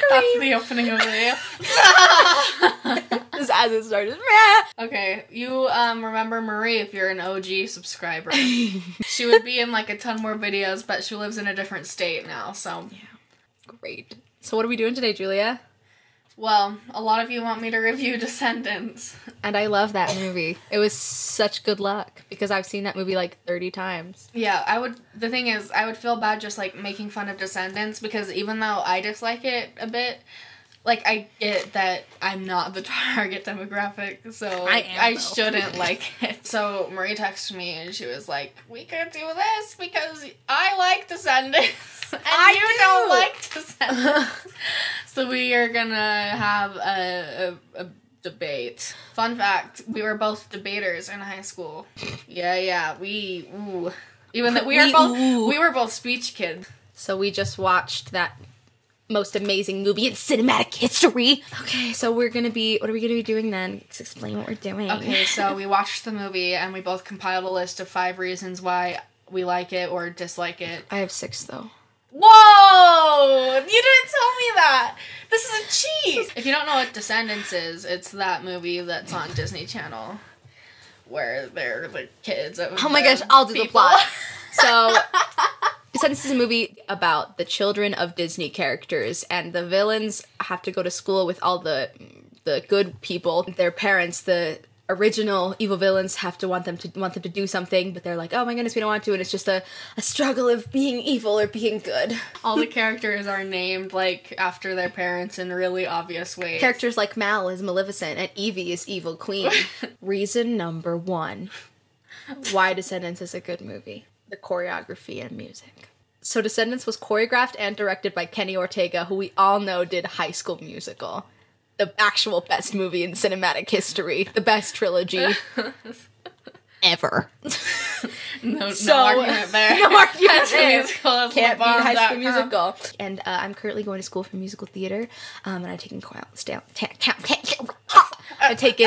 That's the opening of the video. Just as it started. Okay, you remember Marie if you're an OG subscriber. She would be in like a ton more videos, but she lives in a different state now, so. Yeah. Great. So what are we doing today, Julia? Well, a lot of you want me to review Descendants. And I love that movie. It was such good luck because I've seen that movie like 30 times. Yeah, the thing is, I would feel bad just like making fun of Descendants because even though I dislike it a bit, like I get that I'm not the target demographic, so I shouldn't like it. So Marie texted me and she was like, we could do this because I like Descendants and you don't like Descendants. So we are gonna have a debate. Fun fact, we were both debaters in high school. Yeah, even that we were both speech kids. So we just watched that most amazing movie in cinematic history. Okay, so what are we gonna be doing then? Just explain what we're doing. Okay, so we watched the movie and we both compiled a list of 5 reasons why we like it or dislike it. I have 6 though. Whoa! You didn't tell me that! This is a cheat! If you don't know what Descendants is, it's that movie that's on Disney Channel. Where they're the kids of oh my gosh, I'll do the plot. So, Descendants is a movie about the children of Disney characters, and the villains have to go to school with all the good people. Their parents, the original evil villains, have to want them to do something, but they're like, oh my goodness, we don't want to, and it's just a struggle of being evil or being good. All the characters are named like after their parents in really obvious ways. Characters like Mal is Maleficent and Evie is Evil Queen. Reason number 1 why Descendants is a good movie: the choreography and music. So Descendants was choreographed and directed by Kenny Ortega, who we all know did High School Musical. The actual best movie in cinematic history. The best trilogy ever. No argument there. No argument there. Musical Can't beat High School Musical. And I'm currently going to school for musical theater, and I've taken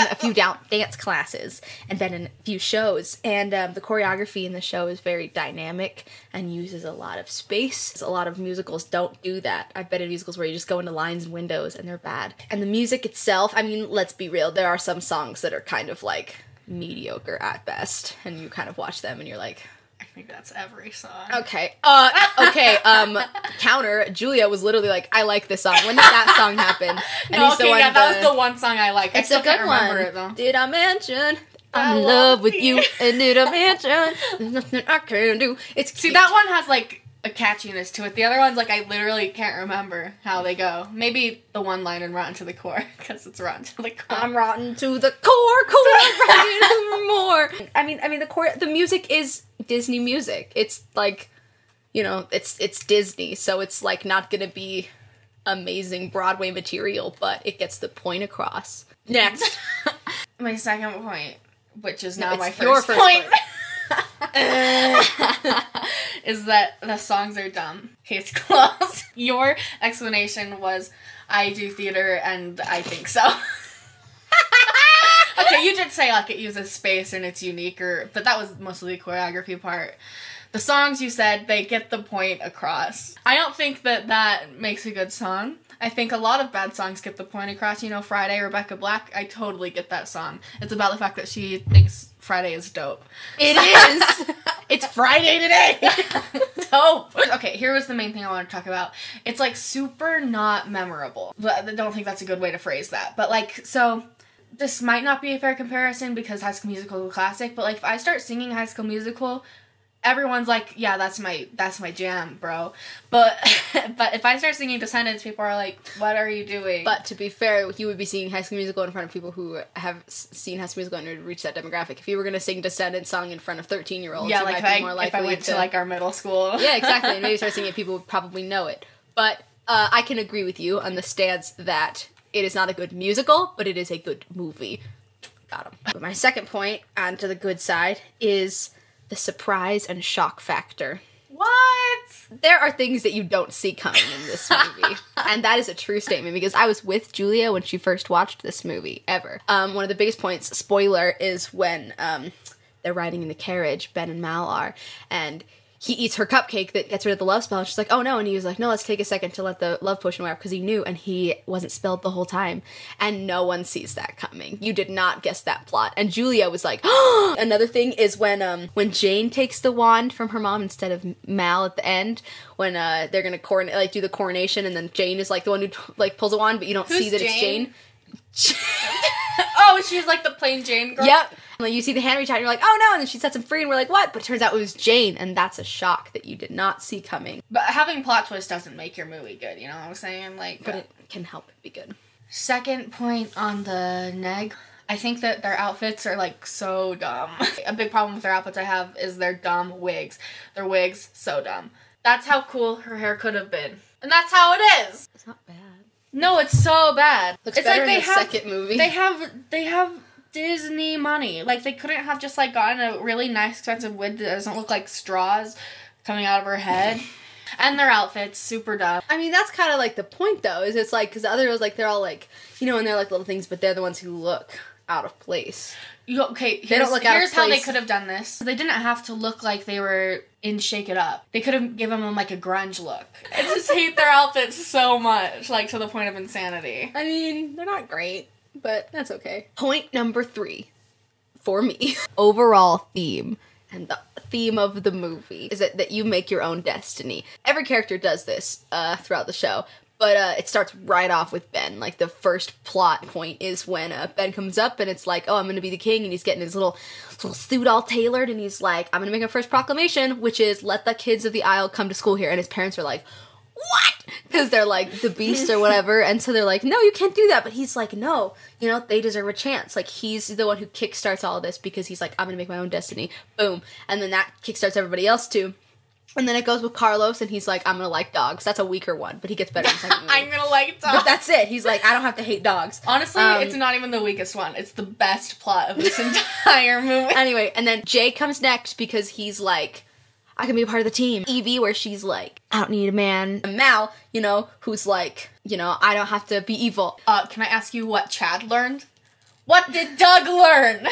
a few dance classes and been in a few shows. And the choreography in the show is very dynamic and uses a lot of space. A lot of musicals don't do that. I've been in musicals where you just go into lines and windows and they're bad. And the music itself, I mean, let's be real, there are some songs that are kind of like mediocre at best, and you kind of watch them and you're like, I think that's every song. Okay. Counter, Julia was literally like, I like this song. When did that song happen? And that was the one song I like. It's a good one. It, though. Did I mention I'm in love with you? And did I mention there's nothing I can do? See, that one has like a catchiness to it. The other ones, like, I literally can't remember how they go. Maybe the one line in Rotten to the Core, because it's rotten to the core. I'm rotten to the core, rotten more. I mean, the music is Disney music. It's like, you know, it's Disney, so it's like not gonna be amazing Broadway material, but it gets the point across. Next. My second point, which is now my first point. Is that the songs are dumb. Case closed. Your explanation was, I do theater and I think so. Okay, you did say like it uses space and it's unique, but that was mostly the choreography part. The songs, you said, they get the point across. I don't think that makes a good song. I think a lot of bad songs get the point across. You know, Friday, Rebecca Black, I totally get that song. It's about the fact that she thinks Friday is dope. It is! It's Friday today! Dope! Okay, here was the main thing I wanted to talk about. It's, like, super not memorable. But I don't think that's a good way to phrase that. But, like, so, this might not be a fair comparison because High School Musical is a classic, but, like, if I start singing High School Musical, everyone's like, yeah, that's my jam, bro. But if I start singing Descendants, people are like, what are you doing? But to be fair, you would be singing High School Musical in front of people who have seen High School Musical and would reach that demographic. If you were going to sing Descendants song in front of 13-year-olds, yeah, like if I went to like our middle school. Yeah, exactly. And maybe start singing it, people would probably know it. But I can agree with you on the stance that it is not a good musical, but it is a good movie. Got him. But my second point, on to the good side, is the surprise and shock factor. What? There are things that you don't see coming in this movie. And that is a true statement because I was with Julia when she first watched this movie, ever. One of the biggest points, spoiler, is when they're riding in the carriage, Ben and Mal are, and he eats her cupcake that gets rid of the love spell. And she's like, oh no. And he was like, no, let's take a second to let the love potion wear off, because he knew, and he wasn't spelled the whole time. And no one sees that coming. You did not guess that plot. And Julia was like, oh! Another thing is when Jane takes the wand from her mom instead of Mal at the end, when they're gonna do the coronation, and then Jane is like the one who like pulls a wand, but you don't see that Jane? It's Jane. Oh, she's like the plain Jane girl? Yep. And like, you see the hand reach out, and you're like, oh no, and then she sets him free, and we're like, what? But it turns out it was Jane, and that's a shock that you did not see coming. But having plot twist doesn't make your movie good, you know what I'm saying? Like, but it can help it be good. Second point on the neg, I think that their outfits are, like, so dumb. A big problem with their outfits I have is their dumb wigs. Their wigs, so dumb. That's how cool her hair could have been. And that's how it is! It's not bad. No, it's so bad. Looks it's better like in the second movie. They have Disney money. Like, they couldn't have just, like, gotten a really nice, expensive wig that doesn't look like straws coming out of her head. And their outfits, super dumb. I mean, that's kind of, like, the point, though, is it's, like, because the others, like, they're all, like, you know, and they're, like, little things, but they're the ones who look out of place. Here's how they could have done this. They didn't have to look like they were in Shake It Up. They could have given them, like, a grunge look. I just hate their outfits so much, like, to the point of insanity. I mean, they're not great, but that's okay. Point number 3, for me. Overall theme, and the theme of the movie, is that you make your own destiny. Every character does this throughout the show. But it starts right off with Ben. Like, the first plot point is when Ben comes up and it's like, oh, I'm gonna be the king, and he's getting his little suit all tailored, and he's like, I'm gonna make my first proclamation, which is, let the kids of the Isle come to school here. And his parents are like, what? Because they're like, the beast or whatever, and so they're like, no, you can't do that. But he's like, no, you know, they deserve a chance. Like, he's the one who kickstarts all of this, because he's like, I'm gonna make my own destiny. Boom. And then that kickstarts everybody else too. And then it goes with Carlos, and he's like, I'm gonna like dogs. That's a weaker one, but he gets better in the second movie. I'm gonna like dogs. But that's it. He's like, I don't have to hate dogs. Honestly, it's not even the weakest one. It's the best plot of this entire movie. Anyway, and then Jay comes next because he's like, I can be a part of the team. Evie, where she's like, I don't need a man. And Mal, you know, who's like, you know, I don't have to be evil. Can I ask you what Chad learned? What did Doug learn?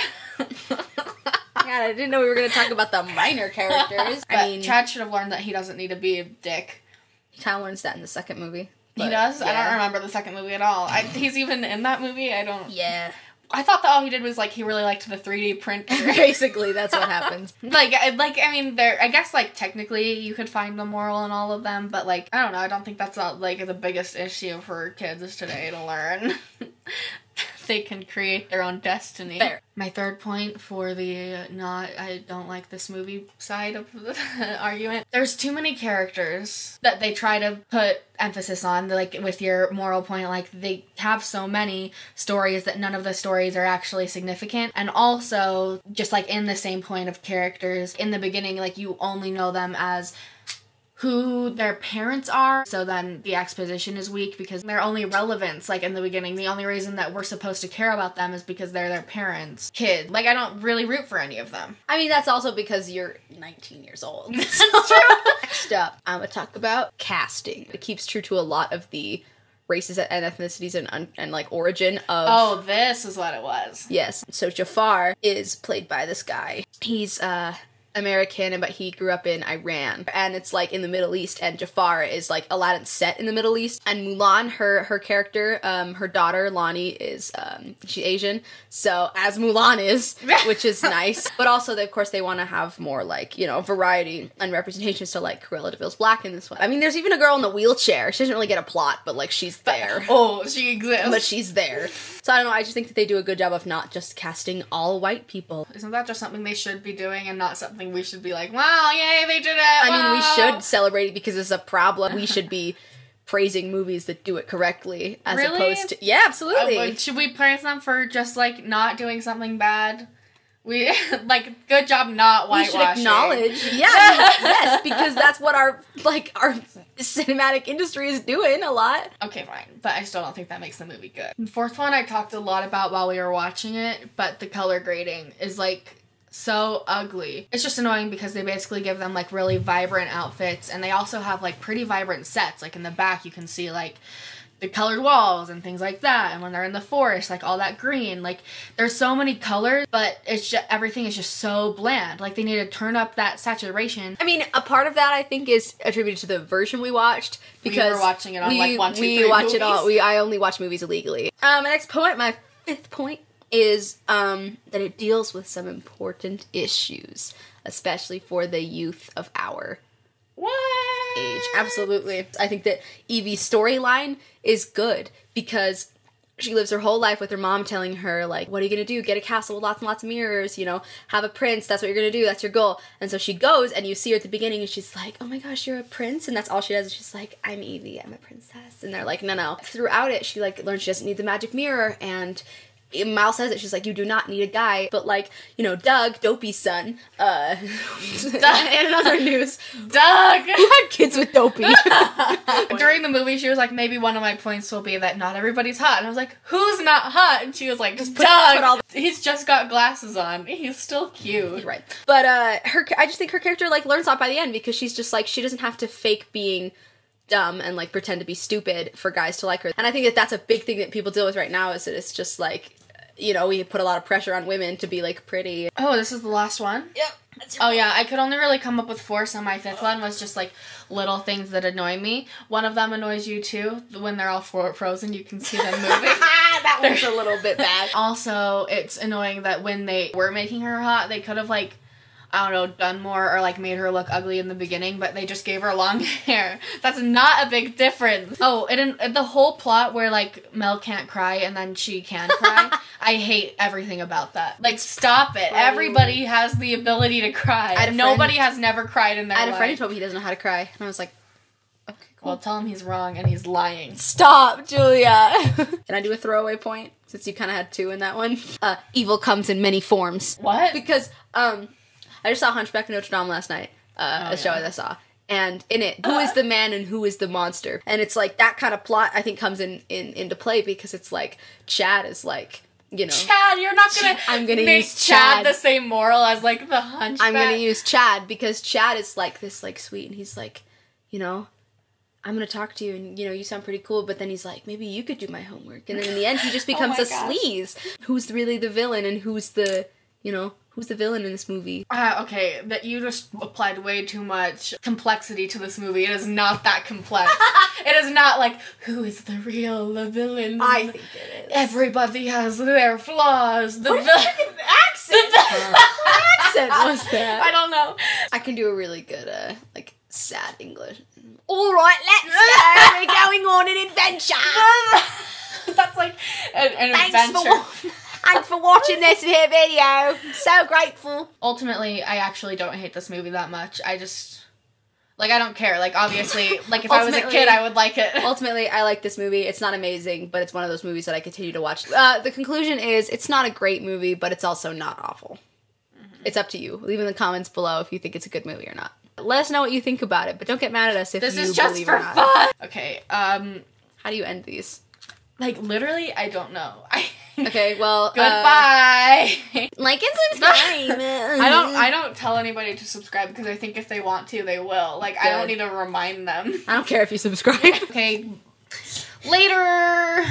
God, I didn't know we were going to talk about the minor characters. I mean, Chad should have learned that he doesn't need to be a dick. He kind of learns that in the second movie. He does? Yeah. I don't remember the second movie at all. He's even in that movie? I don't... Yeah. I thought that all he did was, like, he really liked the 3D printer. Basically, that's what happens. I mean, I guess, like, technically you could find the moral in all of them, but, like, I don't know, I don't think that's, like, the biggest issue for kids today to learn. They can create their own destiny. Fair. My third point for the I don't like this movie side of the argument. There's too many characters that they try to put emphasis on, like with your moral point, like they have so many stories that none of the stories are actually significant. And also, just like in the same point of characters, in the beginning, like you only know them as who their parents are, so then the exposition is weak because their only relevance, like in the beginning, the only reason that we're supposed to care about them is because they're their parents' kid. Like, I don't really root for any of them. I mean, that's also because you're 19 years old. That's true. Next up, I'm gonna talk about casting. It keeps true to a lot of the races and ethnicities and like origin of... Oh, this is what it was. Yes. So Jafar is played by this guy. He's, American, but he grew up in Iran, and it's like in the Middle East, and Jafar is like Aladdin's set in the Middle East, and Mulan, her character, her daughter Lonnie is she's Asian, so as Mulan is, which is nice. But also of course they want to have more like, you know, variety and representation, so like Cruella de Vil's black in this one. I mean, there's even a girl in the wheelchair. She doesn't really get a plot, but like she's there. Oh, she exists. But she's there. So I don't know, I just think that they do a good job of not just casting all white people. Isn't that just something they should be doing and not something we should be like, wow, yay, they did it, I mean, we should celebrate it because it's a problem. We should be praising movies that do it correctly as opposed to... Yeah, absolutely. Should we praise them for just, like, not doing something bad? We, like, good job not whitewashing. We should acknowledge. Yeah, I mean, yes, because that's what our cinematic industry is doing a lot. Okay, fine. But I still don't think that makes the movie good. The fourth one I talked a lot about while we were watching it, but the color grading is, like, so ugly. It's just annoying because they basically give them, like, really vibrant outfits, and they also have, like, pretty vibrant sets. Like, in the back you can see, like, the colored walls and things like that, and when they're in the forest, like all that green, like there's so many colors, but it's just everything is just so bland. Like they need to turn up that saturation. I mean, a part of that I think is attributed to the version we watched, because we were watching it on like 1, 2, 3 we watch movies. it all. I only watch movies illegally. My next point, my 5th point, is that it deals with some important issues, especially for the youth of our age. Absolutely. I think that Evie's storyline is good because she lives her whole life with her mom telling her, like, what are you gonna do? Get a castle with lots and lots of mirrors, you know, have a prince, that's what you're gonna do, that's your goal. And so she goes, and you see her at the beginning, and she's like, oh my gosh, you're a prince? And that's all she does, is she's like, I'm Evie, I'm a princess. And they're like, no. Throughout it, she, like, learns she doesn't need the magic mirror, and Miles says it, she's like, you do not need a guy, but, like, you know, Doug, Dopey's son, in another news, Doug! Who had kids with Dopey? During the movie, she was like, maybe one of my points will be that not everybody's hot. And I was like, who's not hot? And she was like, Doug! He's just got glasses on. He's still cute. Right. But, I just think her character, like, learns a lot by the end, because she's just, like, she doesn't have to fake being dumb and, like, pretend to be stupid for guys to like her. And I think that that's a big thing that people deal with right now, is that it's just, like, you know, we put a lot of pressure on women to be, like, pretty. Oh, this is the last one? Yep. Oh, yeah, I could only really come up with 4, so my 5th one was just, like, little things that annoy me. One of them annoys you, too. When they're all frozen, you can see them moving. That one's a little bit bad. Also, it's annoying that when they were making her hot, they could have, like, I don't know, done more or, like, made her look ugly in the beginning, but they just gave her long hair. That's not a big difference. Oh, and the whole plot where, like, Mel can't cry and then she can cry, I hate everything about that. Like, stop it. Everybody has the ability to cry. Nobody has never cried in their life. I had a friend who told me he doesn't know how to cry, and I was like, okay, cool. Well, tell him he's wrong and he's lying. Stop, Julia. Can I do a throwaway point, since you kind of had 2 in that one? Evil comes in many forms. What? Because, I just saw Hunchback of Notre Dame last night, a show that I saw. And in it, who is the man and who is the monster? And it's like, that kind of plot, I think, comes into play, because it's like, Chad is like, you know. Chad, you're not gonna make use Chad the same moral as, like, the Hunchback. I'm gonna use Chad, because Chad is like this, like, sweet, and he's like, you know, I'm gonna talk to you, and, you know, you sound pretty cool, but then he's like, maybe you could do my homework. And then in the end, he just becomes a sleaze. Who's really the villain, and who's the, you know, who's the villain in this movie? Okay, that you just applied way too much complexity to this movie. It is not that complex. It is not like, who is the villain? I think it is. Everybody has their flaws. What accent? What accent was that? I don't know. I can do a really good, like, sad English. Alright, let's go! We're going on an adventure! That's like an adventure. Thanks for watching this video. So grateful. Ultimately, I actually don't hate this movie that much. I just, like, I don't care. Like, obviously, like, if I was a kid, I would like it. Ultimately, I like this movie. It's not amazing, but it's one of those movies that I continue to watch. The conclusion is, it's not a great movie, but it's also not awful. Mm-hmm. It's up to you. Leave in the comments below if you think it's a good movie or not. Let us know what you think about it, but don't get mad at us if you believe it or not. This is just for fun. Okay, how do you end these? Like, literally, I don't know. Okay, well, goodbye. Like and subscribe. I don't tell anybody to subscribe, because I think if they want to, they will. Like, I don't need to remind them. I don't care if you subscribe. Okay. Later.